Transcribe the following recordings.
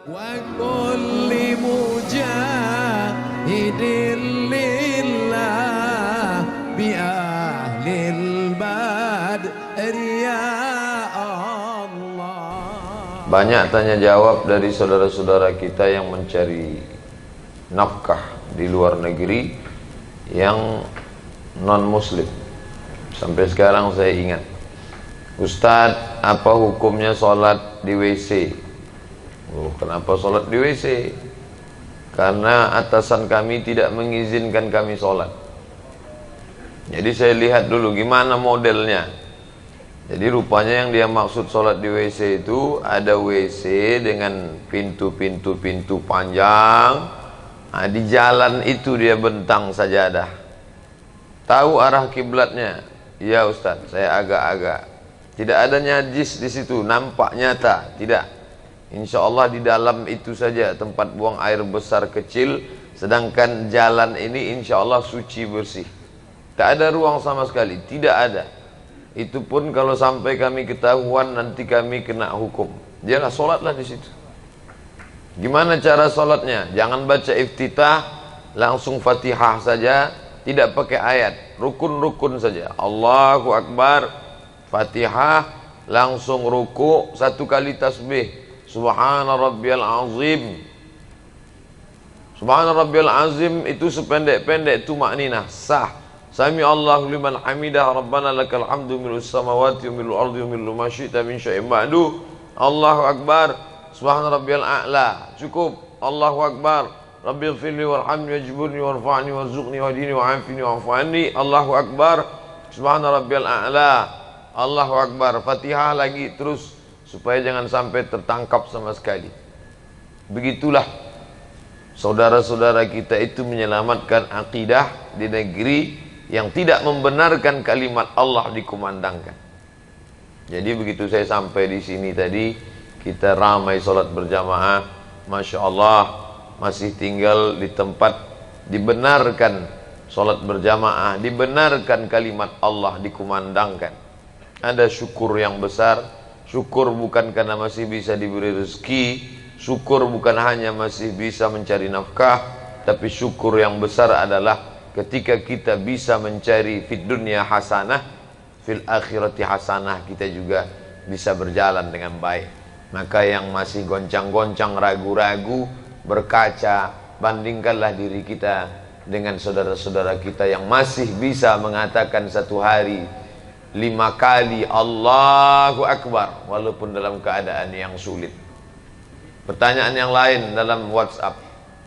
وكل مجاهد لله بأهل البدر يا الله. Banyak tanya jawab dari saudara-saudara kita yang mencari nafkah di luar negeri yang non muslim. Sampai sekarang saya ingat, Ustadz, apa hukumnya sholat di WC? Oh, kenapa sholat di WC? Karena atasan kami tidak mengizinkan kami sholat. Jadi saya lihat dulu gimana modelnya. Jadi rupanya yang dia maksud sholat di WC itu ada WC dengan pintu-pintu panjang. Nah, di jalan itu dia bentang sajadah. Tahu arah kiblatnya? Ya Ustadz, saya agak-agak. Tidak ada najis di situ, nampak nyata, tidak. Insya Allah di dalam itu saja tempat buang air besar kecil, sedangkan jalan ini insya Allah suci bersih. Tak ada ruang sama sekali, tidak ada. Itu pun kalau sampai kami ketahuan nanti kami kena hukum. Jangan sholatlah di situ. Gimana cara sholatnya? Jangan baca iftitah, langsung Fatihah saja, tidak pakai ayat, rukun-rukun saja. Allahu Akbar, Fatihah, langsung ruku, satu kali tasbih. Subhana rabbiyal azim. Subhana rabbiyal azim itu sependek-pendek itu makninah sah. Sami Allahu liman hamidah, Rabbana lakal hamdu milus samawati wa milul ardi wa milu ma syi'ta min syai'in ba'du. Allahu Akbar, Subhana rabbiyal a'la. Cukup. Allahu Akbar, Rabbighfirli warhamni wajburni warfa'ni warzuqni wahdini wa'afini wa'fu anni. Allahu Akbar, Subhana rabbiyal a'la. Allahu Akbar. Fatihah lagi terus, supaya jangan sampai tertangkap sama sekali. Begitulah saudara-saudara kita itu menyelamatkan akidah di negeri yang tidak membenarkan kalimat Allah dikumandangkan. Jadi begitu saya sampai di sini tadi, kita ramai sholat berjamaah, Masya Allah, masih tinggal di tempat dibenarkan sholat berjamaah, dibenarkan kalimat Allah dikumandangkan. Ada syukur yang besar. Syukur bukan karena masih bisa diberi rezeki, syukur bukan hanya masih bisa mencari nafkah, tapi syukur yang besar adalah ketika kita bisa mencari fid dunya hasanah, fil akhirati hasanah, kita juga bisa berjalan dengan baik. Maka yang masih goncang-goncang, ragu-ragu, berkaca, bandingkanlah diri kita dengan saudara-saudara kita yang masih bisa mengatakan satu hari 5 kali Allahu Akbar walaupun dalam keadaan yang sulit. Pertanyaan yang lain dalam WhatsApp,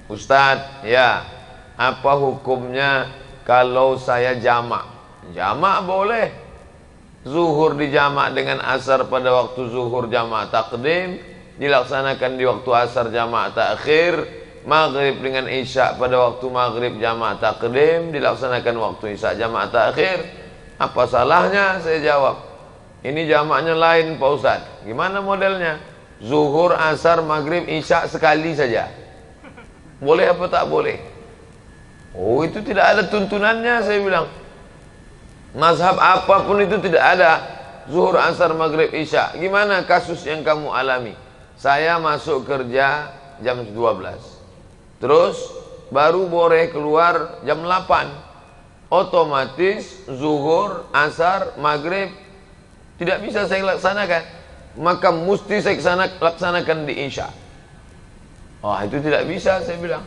Ustadz, ya, apa hukumnya kalau saya jamak? Jamak boleh. Zuhur dijamak dengan asar pada waktu zuhur jamak takdim, dilaksanakan di waktu asar jamak takhir. Maghrib dengan isya pada waktu maghrib jamak takdim, dilaksanakan waktu isya jamak takhir. Apa salahnya? Saya jawab, ini jamaknya lain Pak Ustadz. Gimana modelnya? Zuhur, asar, maghrib, isya sekali saja. Boleh apa tak boleh? Oh, itu tidak ada tuntunannya, saya bilang. Mazhab apapun itu tidak ada zuhur, asar, maghrib, isya. Gimana kasus yang kamu alami? Saya masuk kerja jam 12, terus baru boleh keluar jam 8. Otomatis zuhur, asar, maghrib tidak bisa saya laksanakan, maka mesti saya laksanakan di isya. Oh, itu tidak bisa, saya bilang.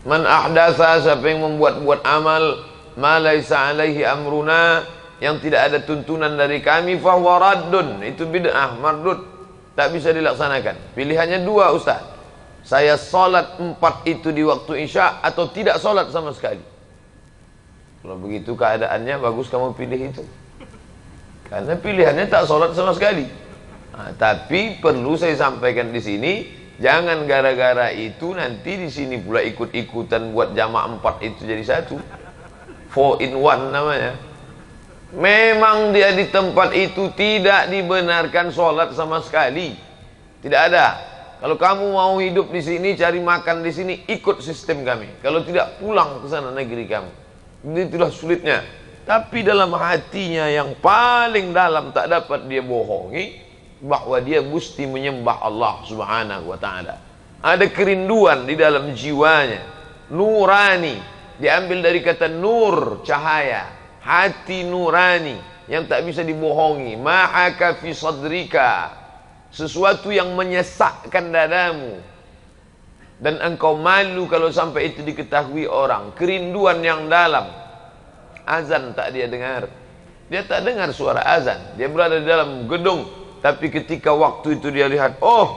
Man ahdatsa, siapa yang membuat-buat amal ma laisa alaihi amruna, yang tidak ada tuntunan dari kami, fahuwa raddun, itu bid'ah mardud, tak bisa dilaksanakan. Pilihannya dua, Ustaz, saya sholat 4 itu di waktu isya atau tidak sholat sama sekali. Kalau begitu keadaannya, bagus kamu pilih itu, karena pilihannya tak sholat sama sekali. Nah, tapi perlu saya sampaikan di sini, jangan gara-gara itu nanti di sini pula ikut-ikutan buat jamak 4 itu jadi satu. 4 in 1 namanya. Memang dia di tempat itu tidak dibenarkan sholat sama sekali, tidak ada. Kalau kamu mau hidup di sini, cari makan di sini, ikut sistem kami. Kalau tidak, pulang ke sana negeri kamu. Itulah sulitnya. Tapi dalam hatinya yang paling dalam tak dapat dia bohongi bahwa dia mesti menyembah Allah Subhanahu wa ta'ala. Ada kerinduan di dalam jiwanya. Nurani, diambil dari kata nur, cahaya. Hati nurani yang tak bisa dibohongi. Ma'aka fi sadrika, sesuatu yang menyesakkan dadamu, dan engkau malu kalau sampai itu diketahui orang. Kerinduan yang dalam. Azan tak dia dengar. Dia tak dengar suara azan. Dia berada di dalam gedung, tapi ketika waktu itu dia lihat, oh,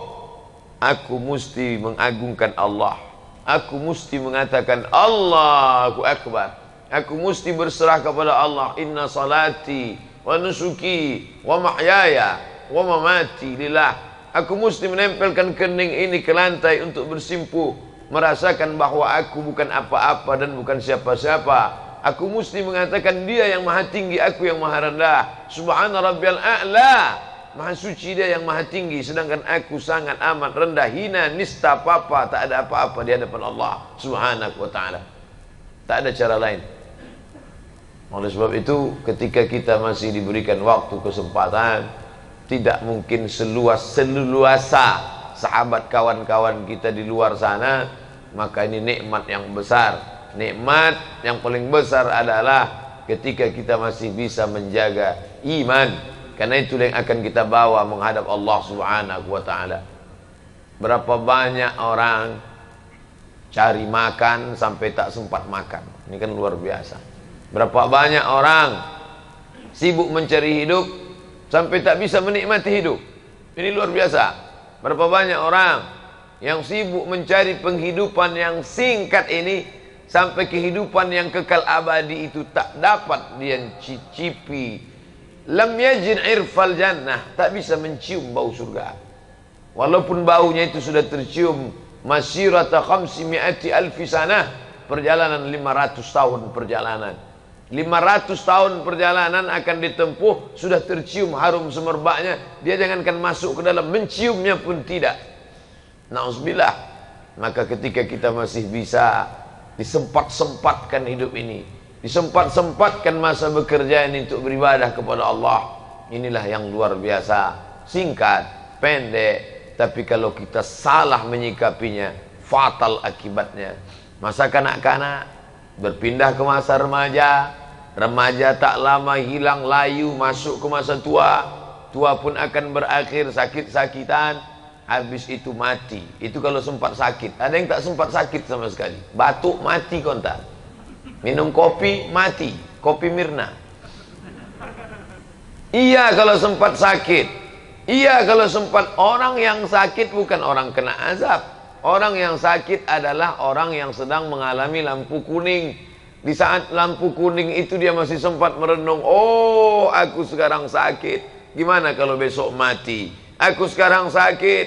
aku mesti mengagungkan Allah. Aku mesti mengatakan Allahu Akbar. Aku mesti berserah kepada Allah. Inna salati wa nusuki wa mahyaya wa mamati lillah. Aku mesti menempelkan kening ini ke lantai untuk bersimpuh, merasakan bahwa aku bukan apa-apa dan bukan siapa-siapa. Aku mesti mengatakan dia yang maha tinggi, aku yang maha rendah. Subhana rabbiyal a'la, maha suci dia yang maha tinggi, sedangkan aku sangat amat rendah, hina, nista, apa-apa, tak ada apa-apa di hadapan Allah subhanahu wa ta'ala. Tak ada cara lain. Oleh sebab itu, ketika kita masih diberikan waktu, kesempatan, tidak mungkin seluasa sahabat kawan-kawan kita di luar sana, maka ini nikmat yang besar. Nikmat yang paling besar adalah ketika kita masih bisa menjaga iman, karena itu yang akan kita bawa menghadap Allah subhanahu wa ta'ala. Berapa banyak orang cari makan sampai tak sempat makan. Ini kan luar biasa. Berapa banyak orang sibuk mencari hidup sampai tak bisa menikmati hidup. Ini luar biasa. Berapa banyak orang yang sibuk mencari penghidupan yang singkat ini, sampai kehidupan yang kekal abadi itu tak dapat dia cicipi. Lam yajid irfal jannah, tak bisa mencium bau surga. Walaupun baunya itu sudah tercium masirata 500 alfi sanah, perjalanan 500 tahun perjalanan. 500 tahun perjalanan akan ditempuh, sudah tercium harum semerbaknya. Dia jangankan masuk ke dalam, menciumnya pun tidak. Na'udzubillah. Maka ketika kita masih bisa disempat-sempatkan hidup ini, disempat-sempatkan masa bekerja ini untuk beribadah kepada Allah, inilah yang luar biasa. Singkat, pendek, tapi kalau kita salah menyikapinya, fatal akibatnya. Masa kanak-kanak berpindah ke masa remaja, remaja tak lama hilang layu, masuk ke masa tua, tua pun akan berakhir sakit-sakitan, habis itu mati. Itu kalau sempat sakit. Ada yang tak sempat sakit sama sekali, batuk mati kontak, minum kopi mati, kopi Mirna. Iya kalau sempat sakit, iya kalau sempat. Orang yang sakit bukan orang kena azab. Orang yang sakit adalah orang yang sedang mengalami lampu kuning. Di saat lampu kuning itu dia masih sempat merenung, oh aku sekarang sakit, gimana kalau besok mati? Aku sekarang sakit,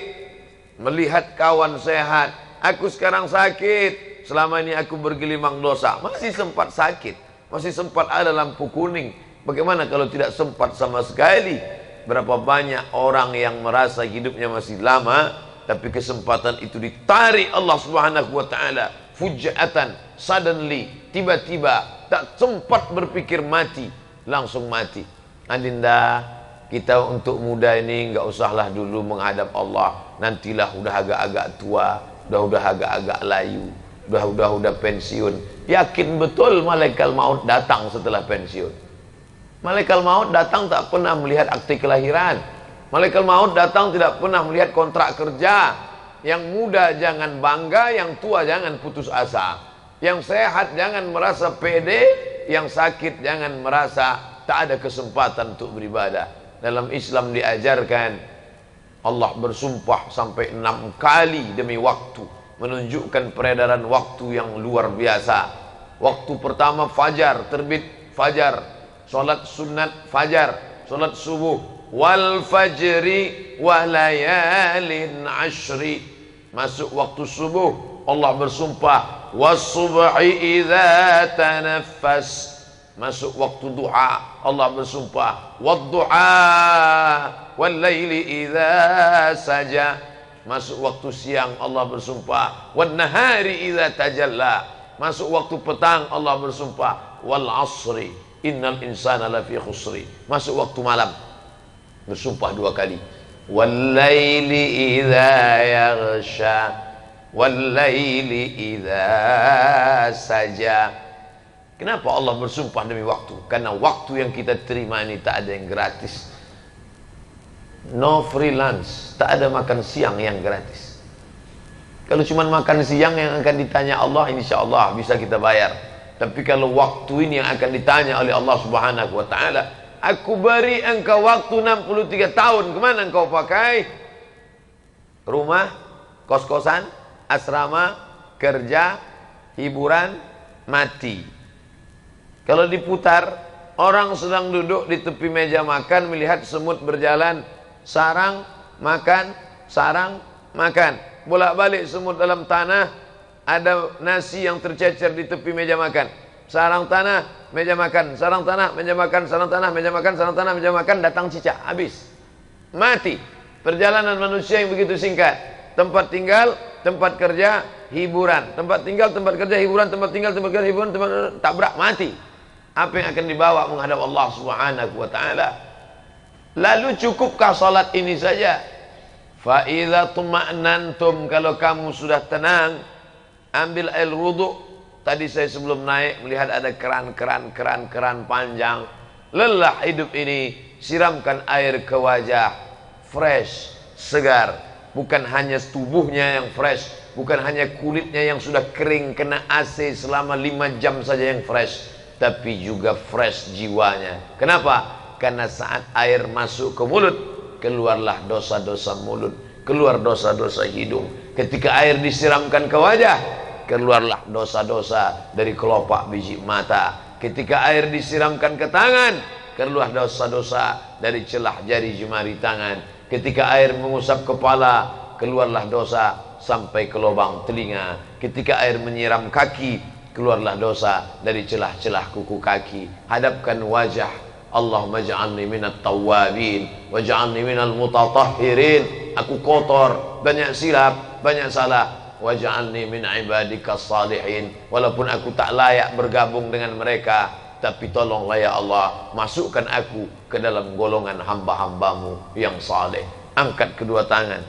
melihat kawan sehat. Aku sekarang sakit, selama ini aku bergelimang dosa. Masih sempat sakit, masih sempat ada lampu kuning. Bagaimana kalau tidak sempat sama sekali? Berapa banyak orang yang merasa hidupnya masih lama, tapi kesempatan itu ditarik Allah subhanahu wa ta'ala fujatan, suddenly, tiba-tiba, tak sempat berpikir mati, langsung mati. Adinda, kita untuk muda ini enggak usahlah dulu menghadap Allah. Nantilah udah agak-agak tua, udah agak-agak layu, udah pensiun. Yakin betul malaikat maut datang setelah pensiun. Malaikat maut datang tak pernah melihat akte kelahiran. Malaikat maut datang tidak pernah melihat kontrak kerja. Yang muda jangan bangga, yang tua jangan putus asa. Yang sehat jangan merasa pede, yang sakit jangan merasa tak ada kesempatan untuk beribadah. Dalam Islam diajarkan Allah bersumpah sampai 6 kali demi waktu, menunjukkan peredaran waktu yang luar biasa. Waktu pertama fajar, terbit fajar, salat sunat fajar, salat subuh, wal fajri wa layalin ashri. Masuk waktu subuh, Allah bersumpah, was-subhi idza tanaffas. Masuk waktu duha, Allah bersumpah, wad-duha wal-laili idza saja. Masuk waktu siang, Allah bersumpah, wan-nahari idza tajalla. Masuk waktu petang, Allah bersumpah, wal-asri innal insana lafi khusri. Masuk waktu malam, bersumpah 2 kali, wal-laili idza yaghsha. wal-laili idza saja. Kenapa Allah bersumpah demi waktu? Karena waktu yang kita terima ini tak ada yang gratis. No free lunch, tak ada makan siang yang gratis. Kalau cuma makan siang yang akan ditanya Allah, insya Allah bisa kita bayar. Tapi kalau waktu ini yang akan ditanya oleh Allah Subhanahu wa ta'ala, aku beri engkau waktu 63 tahun, kemana engkau pakai? Rumah, kos-kosan, asrama, kerja, hiburan, mati. Kalau diputar, orang sedang duduk di tepi meja makan, melihat semut berjalan, sarang, makan, sarang, makan. Bolak-balik semut dalam tanah, ada nasi yang tercecer di tepi meja makan. Sarang tanah, meja makan, sarang tanah, meja makan, sarang tanah, meja makan, sarang tanah, meja makan, datang cicak, habis. Mati. Perjalanan manusia yang begitu singkat. Tempat tinggal, tempat kerja, hiburan. Tempat tinggal, tempat kerja, hiburan, tempat tinggal, tempat kerja, hiburan, tempat tabrak, mati. Apa yang akan dibawa menghadap Allah Subhanahu wa ta'ala? Lalu cukupkah salat ini saja? Fa idza tuma'nantum, kalau kamu sudah tenang, ambil air wudu. Tadi saya sebelum naik melihat ada keran panjang. Lelah hidup ini, siramkan air ke wajah, fresh, segar. Bukan hanya tubuhnya yang fresh, bukan hanya kulitnya yang sudah kering kena AC selama 5 jam saja yang fresh, tapi juga fresh jiwanya. Kenapa? Karena saat air masuk ke mulut, keluarlah dosa-dosa mulut, keluar dosa-dosa hidung. Ketika air disiramkan ke wajah, keluarlah dosa-dosa dari kelopak biji mata. Ketika air disiramkan ke tangan, keluar dosa-dosa dari celah jari jemari tangan. Ketika air mengusap kepala, keluarlah dosa sampai ke lubang telinga. Ketika air menyiram kaki, keluarlah dosa dari celah-celah kuku kaki. Hadapkan wajah. Allahumma ja'alni minat tawwabin waj'alni minal mutatahhirin. Aku kotor, banyak silap, banyak salah. Waj'alni min ibadikas salihin. Walaupun aku tak layak bergabung dengan mereka, tapi tolonglah ya Allah, masukkan aku ke dalam golongan hamba-hambamu yang saleh. Angkat kedua tangan,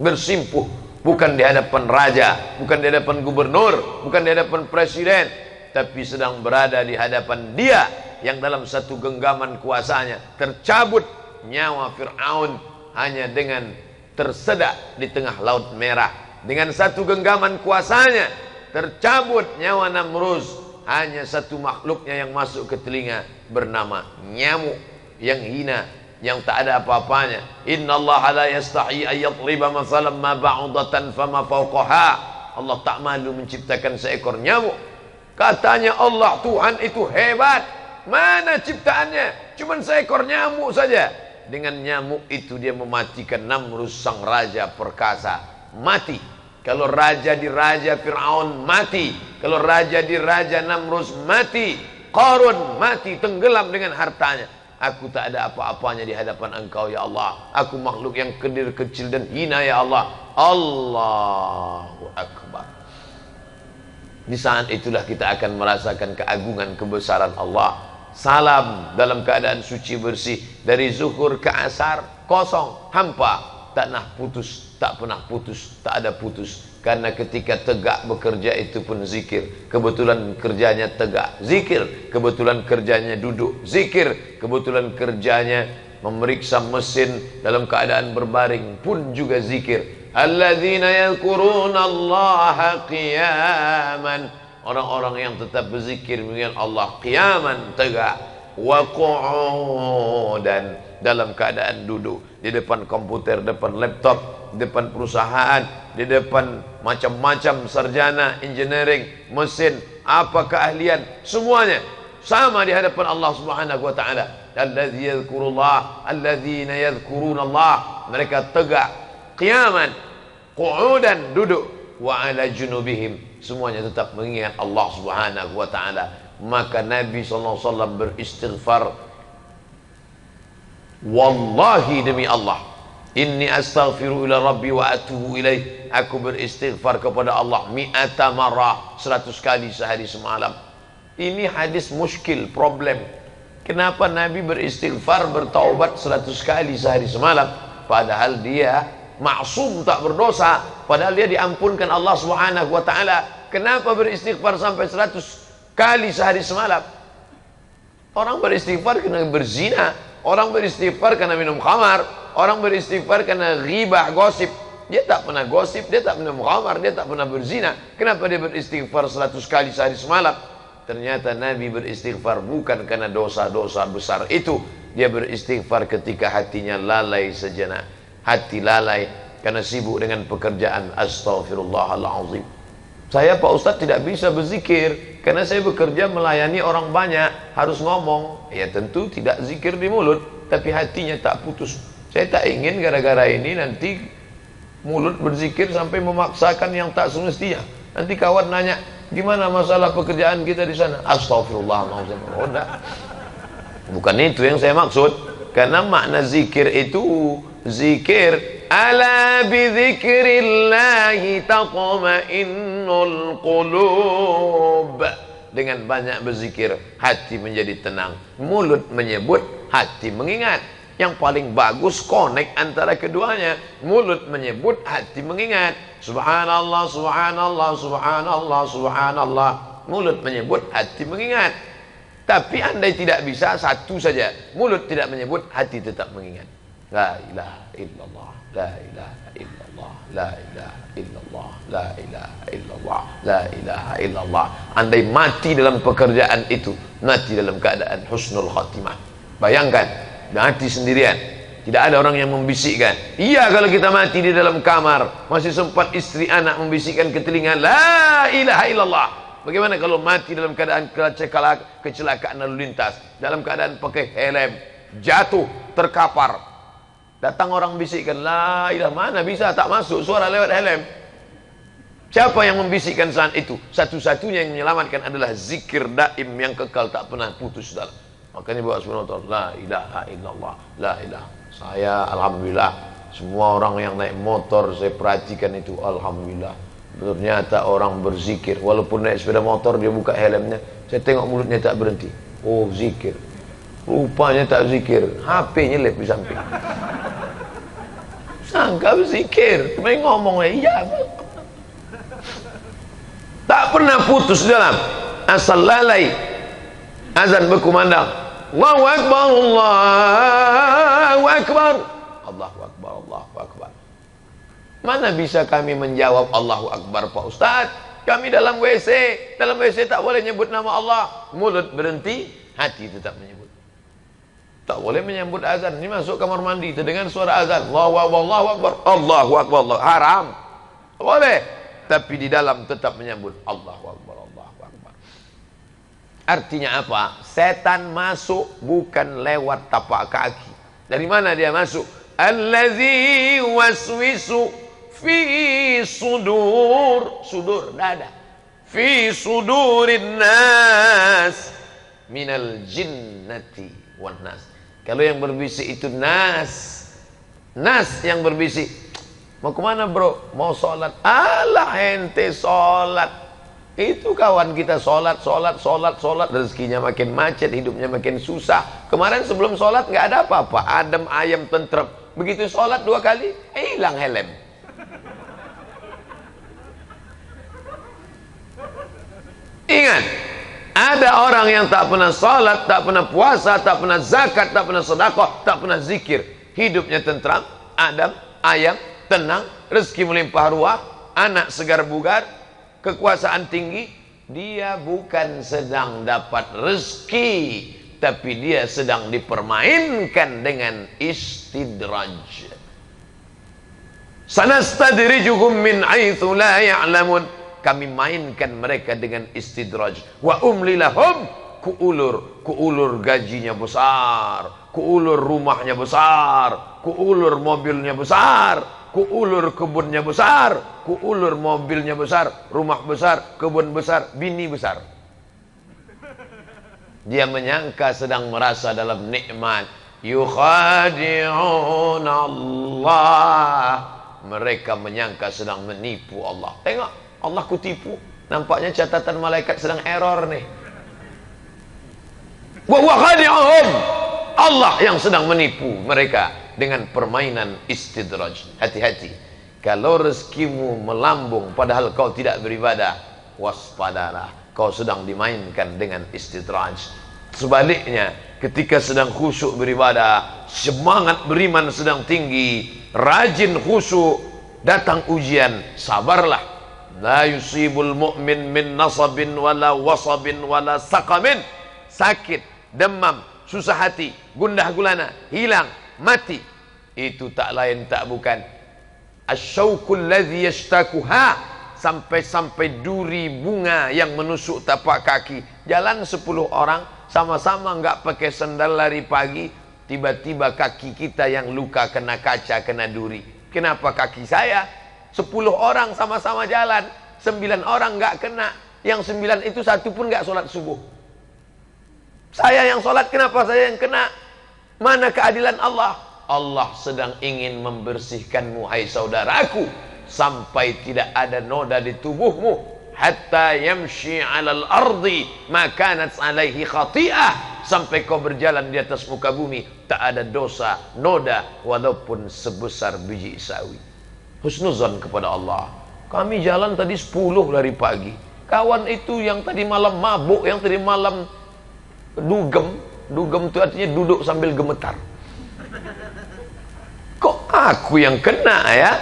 bersimpuh. Bukan di hadapan raja, bukan di hadapan gubernur, bukan di hadapan presiden, tapi sedang berada di hadapan Dia yang dalam satu genggaman kuasanya tercabut nyawa Fir'aun hanya dengan tersedak di tengah laut merah. Dengan satu genggaman kuasanya tercabut nyawa Namrus, hanya satu makhluknya yang masuk ke telinga, bernama nyamuk yang hina, yang tak ada apa-apanya. Innallaha la yastahi ayyadriba mathalan ma ba'udatan fama fawqaha. Allah tak malu menciptakan seekor nyamuk. Katanya Allah, Tuhan itu hebat. Mana ciptaannya? Cuman seekor nyamuk saja. Dengan nyamuk itu dia mematikan Namrus sang raja perkasa. Mati. Kalau raja di raja Fir'aun mati. Kalau raja di raja Namrus mati. Qarun mati, tenggelam dengan hartanya. Aku tak ada apa-apanya di hadapan Engkau ya Allah. Aku makhluk yang kecil dan hina ya Allah. Allahu Akbar. Di saat itulah kita akan merasakan keagungan kebesaran Allah. Salam dalam keadaan suci bersih, dari zuhur ke asar kosong, hampa, tak pernah putus, tak pernah putus, tak ada putus. Karena ketika tegak bekerja itu pun zikir. Kebetulan kerjanya tegak, zikir. Kebetulan kerjanya duduk, zikir. Kebetulan kerjanya memeriksa mesin dalam keadaan berbaring, pun juga zikir. Alladzina yadhkuruna Allaha qiyaman. Orang-orang yang tetap berzikir mengingat Allah qiyaman, tegak, wa qu'udan, dalam keadaan duduk di depan komputer, depan laptop, depan perusahaan, di depan macam-macam sarjana engineering, mesin, apa keahlian, semuanya sama di hadapan Allah Subhanahu wa taala. Allazi yadhkurullah, alladzina yadhkurunallah, mereka tegak qiyaman, qu'udan, duduk, wa ala junubihim, semuanya tetap mengingat Allah Subhanahu wa taala. Maka Nabi sallallahu alaihi wasallam beristighfar, wallahi demi Allah, inni astaghfiru ila rabbi wa atubu ilaih, aku beristighfar kepada Allah mi'ata marrah, 100 kali sehari semalam. Ini hadis muskil, problem. Kenapa Nabi beristighfar, bertaubat 100 kali sehari semalam, padahal dia maksum, tak berdosa, padahal dia diampunkan Allah Subhanahu wa taala. Kenapa beristighfar sampai 100 kali sehari semalam? Orang beristighfar karena berzina, orang beristighfar karena minum khamar, orang beristighfar karena ghibah, gosip. Dia tak pernah gosip, dia tak pernah khamar, dia tak pernah berzina. Kenapa dia beristighfar 100 kali sehari semalam? Ternyata Nabi beristighfar bukan karena dosa-dosa besar itu. Dia beristighfar ketika hatinya lalai sejenak. Hati lalai karena sibuk dengan pekerjaan. Astaghfirullahaladzim. Saya Pak Ustadz tidak bisa berzikir karena saya bekerja melayani orang banyak, harus ngomong. Ya tentu tidak zikir di mulut, tapi hatinya tak putus. Saya tak ingin gara-gara ini nanti mulut berzikir sampai memaksakan yang tak semestinya. Nanti kawan nanya, gimana masalah pekerjaan kita di sana? Astaghfirullahaladzim. Oh enggak. Bukan itu yang saya maksud. Karena makna zikir itu zikir. Ala bi dzikrillahi tatma'innul qulub. Dengan banyak berzikir, hati menjadi tenang. Mulut menyebut, hati mengingat. Yang paling bagus connect antara keduanya. Mulut menyebut, hati mengingat. Subhanallah, subhanallah, subhanallah, subhanallah. Mulut menyebut, hati mengingat. Tapi andai tidak bisa satu saja, mulut tidak menyebut, hati tetap mengingat. La ilaha illallah, la ilaha illallah, la ilaha illallah, la ilaha illallah, la ilaha illallah. Andai mati dalam pekerjaan itu, mati dalam keadaan husnul khatimah. Bayangkan, mati sendirian, tidak ada orang yang membisikkan. Iya, kalau kita mati di dalam kamar, masih sempat istri anak membisikkan ke telinga, la ilaha illallah. Bagaimana kalau mati dalam keadaan kecelakaan lalu lintas, dalam keadaan pakai helm, jatuh, terkapar, datang orang bisikkan, la ilaha, mana bisa, tak masuk suara lewat helm. Siapa yang membisikkan saat itu? Satu-satunya yang menyelamatkan adalah zikir daim yang kekal, tak pernah putus dalam. Makanya bawa subhanallah, la ilaha illallah, la ilaha. Saya alhamdulillah, semua orang yang naik motor saya perhatikan itu, alhamdulillah. Ternyata orang berzikir, walaupun naik sepeda motor dia buka helmnya, saya tengok mulutnya tak berhenti. Oh zikir, rupanya tak zikir, HP nyelip di samping. Sangka berzikir, main ngomong iya. Tak pernah putus dalam, asal lalai. Azan berkumandang, Allahu Akbar, Allahu Akbar, Allahu Akbar, Allahu Akbar. Mana bisa kami menjawab Allahu Akbar Pak Ustaz? Kami dalam WC, dalam WC tak boleh nyebut nama Allah. Mulut berhenti, hati tetap menyebut. Tak boleh menyebut azan. Ini masuk kamar mandi, terdengar suara azan, Allahu Akbar, Allahu Akbar, Allahu Akbar, Allah. Haram. Boleh, tapi di dalam tetap menyebut Allahu Akbar, Allahu Akbar. Artinya apa? Setan masuk bukan lewat tapak kaki. Dari mana dia masuk? Allazi waswisu fi sudur, sudur dada, fi sudurin nas minal jinnati wan nas. Kalau yang berbisik itu nas, nas yang berbisik. Mau kemana bro? Mau sholat. Alah ente sholat. Itu kawan kita sholat, rezekinya makin macet, hidupnya makin susah. Kemarin sebelum sholat nggak ada apa-apa, adem ayam tentrem. Begitu sholat 2 kali, hilang helm. Ingat, ada orang yang tak pernah sholat, tak pernah puasa, tak pernah zakat, tak pernah sedekah, tak pernah zikir. Hidupnya tentram, adem, ayam, tenang, rezeki melimpah ruah, anak segar bugar, kekuasaan tinggi. Dia bukan sedang dapat rezeki, tapi dia sedang dipermainkan dengan istidraj. Sanastadrijuhum min haitsu la ya'lamun. Kami mainkan mereka dengan istidraj. Wa umli lahum, kuulur gajinya besar, kuulur rumahnya besar, kuulur mobilnya besar, kuulur kebunnya besar, kuulur mobilnya besar, rumah besar, kebun besar, bini besar. Dia menyangka sedang merasa dalam nikmat. Yukhadi'un Allah. Mereka menyangka sedang menipu Allah. Tengok, Allah kutipu. Nampaknya catatan malaikat sedang error nih. Wa khadi'uhum. Allah yang sedang menipu mereka. dengan permainan istidraj. Hati-hati. Kalau rezekimu melambung padahal kau tidak beribadah, waspadalah, kau sedang dimainkan dengan istidraj. Sebaliknya, ketika sedang khusyuk beribadah, semangat beriman sedang tinggi, rajin khusyuk, datang ujian, sabarlah. La yusibul mu'min min nasabin wala wasabin wala saqamin. Sakit, demam, susah hati, gundah gulana, hilang, mati, itu tak lain tak bukan asyauqul ladzi yashtakuha, sampai duri bunga yang menusuk tapak kaki. Jalan 10 orang sama-sama enggak pakai sandal lari pagi, tiba-tiba kaki kita yang luka kena kaca, kena duri. Kenapa kaki saya? 10 orang sama-sama jalan, 9 orang enggak kena, yang 9 itu satu pun enggak sholat subuh. Saya yang sholat, kenapa saya yang kena? Mana keadilan Allah? Allah sedang ingin membersihkanmu, hai saudaraku, sampai tidak ada noda di tubuhmu. Hatta yamshi 'alal ardi ma kanat 'alaihi khati'ah, sampai kau berjalan di atas muka bumi tak ada dosa, noda, walaupun sebesar biji sawi. Husnuzan kepada Allah. Kami jalan tadi 10 dari pagi. Kawan itu yang tadi malam mabuk, yang tadi malam dugem. Dugem itu artinya duduk sambil gemetar. Kok aku yang kena ya?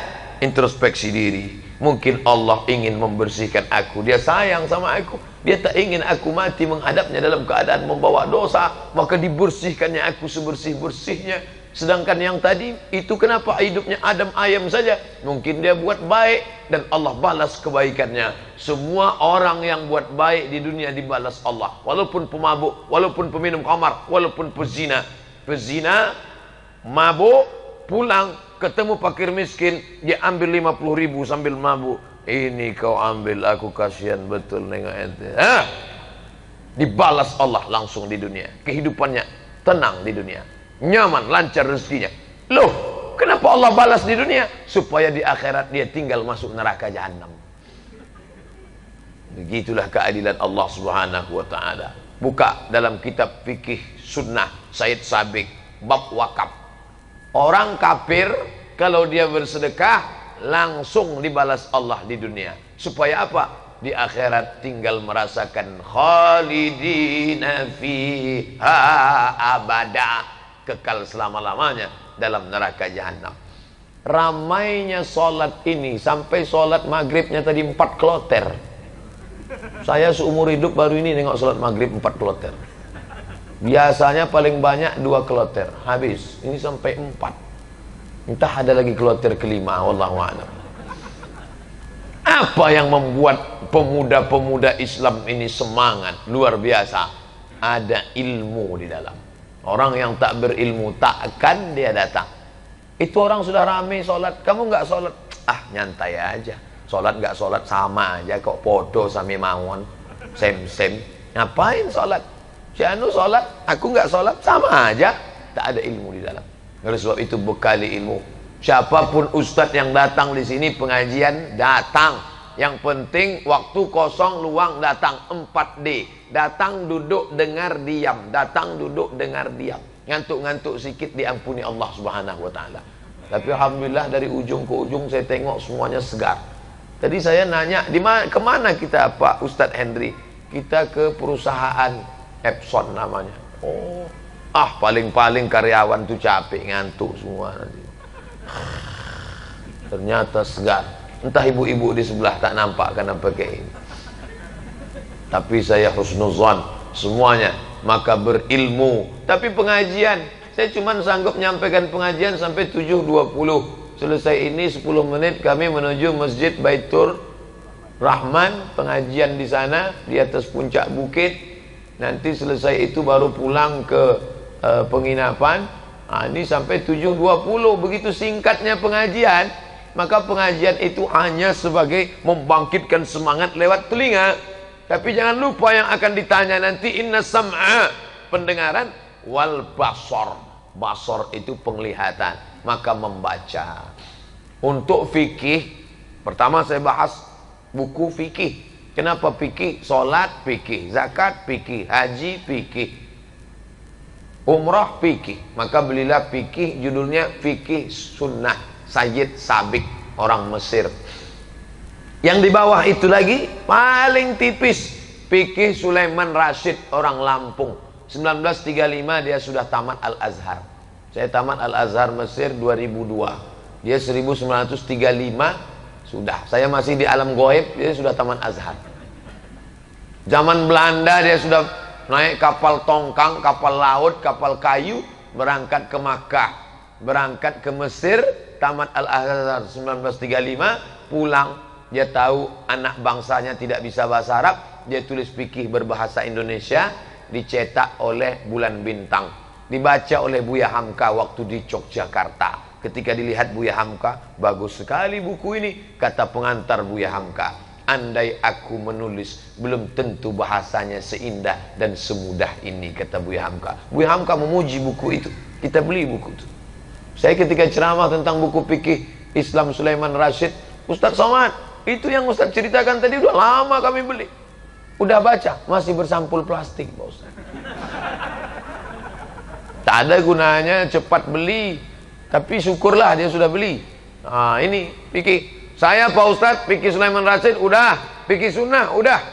Introspeksi diri. Mungkin Allah ingin membersihkan aku. Dia sayang sama aku. Dia tak ingin aku mati menghadapnya dalam keadaan membawa dosa. Maka dibersihkannya aku sebersih-bersihnya. Sedangkan yang tadi itu kenapa hidupnya Adam ayam saja? Mungkin dia buat baik dan Allah balas kebaikannya. Semua orang yang buat baik di dunia dibalas Allah. Walaupun pemabuk, walaupun peminum khamar, walaupun pezina. Pezina, mabuk, pulang ketemu fakir miskin, dia ambil 50.000 sambil mabuk. Ini kau ambil, aku kasihan betul nengok ente. Dibalas Allah langsung di dunia. Kehidupannya tenang di dunia, nyaman, lancar rezekinya. Loh, kenapa Allah balas di dunia? Supaya di akhirat dia tinggal masuk neraka jahanam. Begitulah keadilan Allah Subhanahu wa taala. Buka dalam kitab fikih sunnah Said Sabiq bab wakaf. Orang kafir kalau dia bersedekah langsung dibalas Allah di dunia. Supaya apa? Di akhirat tinggal merasakan khalidina fiha abada, kekal selama-lamanya dalam neraka jahanam. Ramainya sholat ini sampai sholat maghribnya tadi 4 kloter. Saya seumur hidup baru ini nengok sholat maghrib 4 kloter. Biasanya paling banyak 2 kloter habis. Ini sampai 4. Entah ada lagi kloter kelima, wallahu a'lam. Apa yang membuat pemuda-pemuda Islam ini semangat luar biasa? Ada ilmu di dalam. Orang yang tak berilmu takkan dia datang. Itu orang sudah ramai sholat, kamu nggak sholat, nyantai aja. Sholat nggak sholat sama aja kok, podo sami mawon, sem. Ngapain sholat? Si anu sholat, aku nggak sholat, sama aja. Tak ada ilmu di dalam. Oleh sebab itu bekali ilmu. Siapapun ustadz yang datang di sini pengajian, datang. Yang penting waktu kosong luang datang. 4D. Datang, duduk, dengar, diam. Datang, duduk, dengar, diam. Ngantuk-ngantuk sikit diampuni Allah Subhanahu wa taala. Tapi alhamdulillah dari ujung ke ujung saya tengok semuanya segar. Tadi saya nanya, kemana kita Pak Ustadz Henry? Kita ke perusahaan Epson namanya. Oh, paling-paling karyawan tuh capek, ngantuk semua nanti. Ternyata segar. Entah ibu-ibu di sebelah tak nampak karena pakai ini. Tapi saya husnuzan semuanya. Maka berilmu. Tapi pengajian, saya cuma sanggup menyampaikan pengajian sampai 7.20. Selesai ini 10 menit kami menuju Masjid Baitur Rahman. Pengajian di sana di atas puncak bukit. Nanti selesai itu baru pulang ke penginapan. Ini sampai 7.20. Begitu singkatnya pengajian. Maka pengajian itu hanya sebagai membangkitkan semangat lewat telinga. Tapi jangan lupa yang akan ditanya nanti, inna sam'a, pendengaran, wal basar. Basar itu penglihatan. Maka membaca. Untuk fikih, pertama saya bahas buku fikih. Kenapa fikih? Salat fikih, zakat fikih, haji fikih. Umrah fikih, maka belilah fikih, judulnya Fikih Sunnah Sayyid Sabiq, orang Mesir. Yang di bawah itu lagi paling tipis, Fikih Sulaiman Rashid, orang Lampung. 1935 dia sudah tamat Al-Azhar. Saya tamat Al-Azhar Mesir 2002. Dia 1935 sudah. Saya masih di alam goib, dia sudah tamat Azhar. Zaman Belanda dia sudah naik kapal tongkang, kapal laut, kapal kayu, berangkat ke Makkah, berangkat ke Mesir, tamat Al-Azhar 1935, pulang. Dia tahu anak bangsanya tidak bisa bahasa Arab, dia tulis fikih berbahasa Indonesia, dicetak oleh Bulan Bintang, dibaca oleh Buya Hamka waktu di Yogyakarta. Ketika dilihat Buya Hamka, bagus sekali buku ini, kata pengantar Buya Hamka, andai aku menulis, belum tentu bahasanya seindah dan semudah ini, kata Buya Hamka. Buya Hamka memuji buku itu, kita beli buku itu. Saya ketika ceramah tentang buku fikih Islam Sulaiman Rashid, Ustadz Somad, itu yang Ustadz ceritakan tadi udah lama kami beli. Udah baca, masih bersampul plastik, Pak Ustaz. Tak ada gunanya cepat beli, tapi syukurlah dia sudah beli. Nah, ini fikih. Saya Pak Ustaz, fikih Sulaiman Rashid udah, fikih sunnah udah.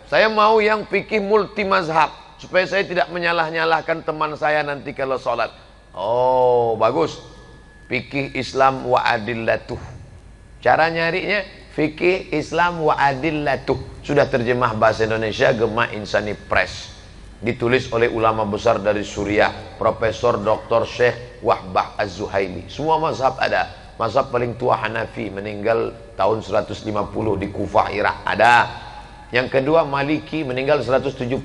Saya mau yang fikih multi mazhab, supaya saya tidak menyalah-nyalahkan teman saya nanti kalau sholat. Oh, bagus. Fikih Islam wa adillatuh. Cara nyarinya Fikih Islam wa adillatuh, sudah terjemah bahasa Indonesia Gema Insani Press, ditulis oleh ulama besar dari Suriah, Profesor Dr. Syekh Wahbah Az-Zuhaili. Semua mazhab ada. Mazhab paling tua Hanafi, meninggal tahun 150 di Kufah, Irak, ada. Yang kedua Maliki, meninggal 179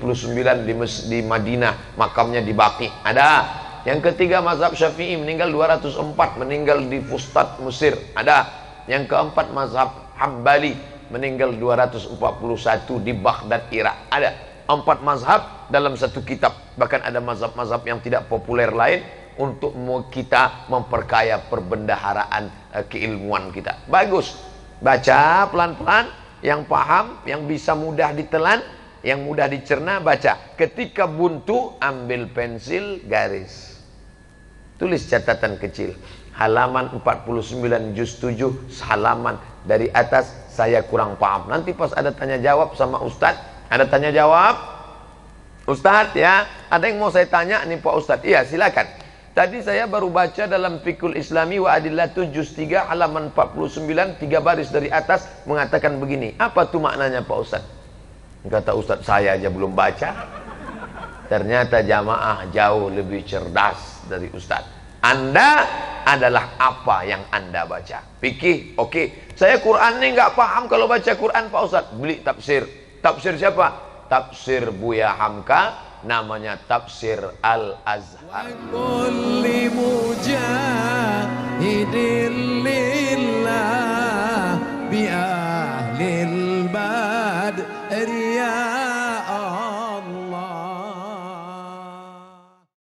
di Madinah, makamnya di Baqi, ada. Yang ketiga mazhab Syafi'i, meninggal 204, meninggal di Fustat, Mesir, ada. Yang keempat mazhab Hambali, meninggal 241 di Baghdad, Irak, ada. 4 mazhab dalam satu kitab. Bahkan ada mazhab-mazhab yang tidak populer lain untuk kita memperkaya perbendaharaan keilmuan kita. Bagus, baca pelan-pelan, yang paham, yang bisa mudah ditelan, yang mudah dicerna, baca. Ketika buntu, ambil pensil, garis, tulis catatan kecil, halaman 49 juz 7, halaman dari atas, saya kurang paham. Nanti pas ada tanya jawab sama Ustadz, ada tanya jawab, Ustadz ya, ada yang mau saya tanya nih Pak Ustadz. Iya silakan. Tadi saya baru baca dalam Fiqhul Islami wa Adillatuh juz 3 halaman 49, 3 baris dari atas mengatakan begini. Apa tuh maknanya Pak Ustadz? Kata Ustadz, saya aja belum baca. Ternyata jamaah jauh lebih cerdas dari Ustadz. Anda adalah apa yang Anda baca. Fikih, oke. Saya Quran ini nggak paham kalau baca Quran Pak Ustadz. Beli tafsir. Tafsir siapa? Tafsir Buya Hamka, namanya Tafsir Al-Azhar. kulli mujahidin lillah bi ahlil badriyah